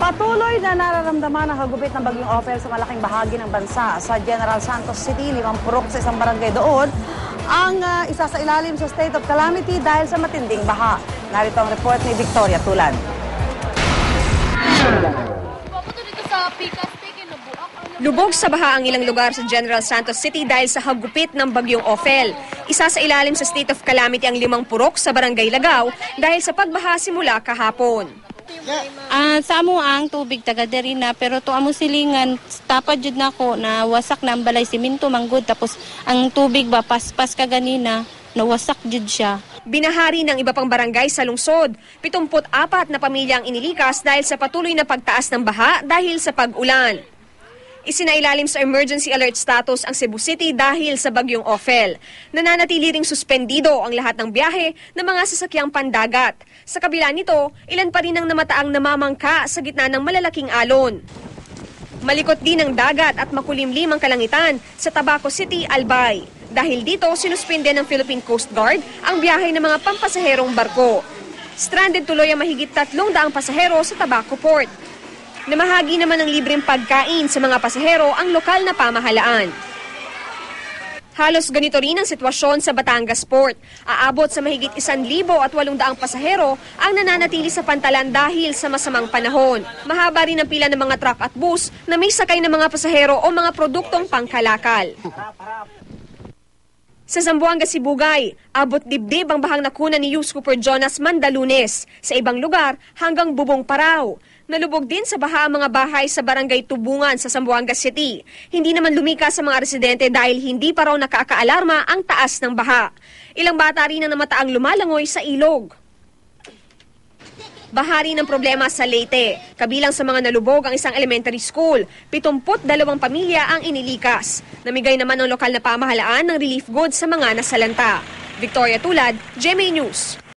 Patuloy na nararamdaman ang hagupit ng bagyong Ophel sa malaking bahagi ng bansa. Sa General Santos City, 5 purok sa isang barangay doon ang isa sa ilalim sa state of calamity dahil sa matinding baha. Narito ang report ni Victoria Tulan. Lubog sa baha ang ilang lugar sa General Santos City dahil sa hagupit ng bagyong Ophel. Isa sa ilalim sa state of calamity ang 5 purok sa barangay Lagaw dahil sa pagbaha simula kahapon. Sa amo ang tubig taga diri na pero to amo silingan tapad jud nako na wasak na ang balay simento manggod tapos ang tubig ba paspas ka ganina nawasak jud siya. Binahari ng iba pang barangay sa lungsod. 74 na pamilya ang inilikas dahil sa patuloy na pagtaas ng baha dahil sa pag-ulan. Isinailalim sa emergency alert status ang Cebu City dahil sa bagyong Ophel. Nananatili ring suspendido ang lahat ng biyahe ng mga sasakyang pandagat. Sa kabila nito, ilan pa rin ang namataang namamangka sa gitna ng malalaking alon. Malikot din ang dagat at makulimlim ang kalangitan sa Tabaco City, Albay. Dahil dito, sinuspinde ng Philippine Coast Guard ang biyahe ng mga pampasaherong barko. Stranded tuloy ang mahigit 300 pasahero sa Tabaco Port. Namahagi naman ng libreng pagkain sa mga pasahero ang lokal na pamahalaan. Halos ganito rin ang sitwasyon sa Batangas Port. Aabot sa mahigit 1,800 pasahero ang nananatili sa pantalan dahil sa masamang panahon. Mahaba rin ang pila ng mga truck at bus na may sakay ng mga pasahero o mga produktong pangkalakal. Sa Zamboanga, Sibugay, abot dibdib ang bahang nakuna ni Youth Cooper Jonas Mandalunes. Sa ibang lugar, hanggang bubong paraw. Nalubog din sa baha ang mga bahay sa barangay Tubungan sa Zamboanga City. Hindi naman lumikas sa mga residente dahil hindi pa raw nakakaalarma ang taas ng baha. Ilang bata rin ang namataang lumalangoy sa ilog. Bahari ng problema sa Leyte. Kabilang sa mga nalubog ang isang elementary school. 72 pamilya ang inilikas. Namigay naman ng lokal na pamahalaan ng relief goods sa mga nasalanta. Victoria Tulad, GMA News.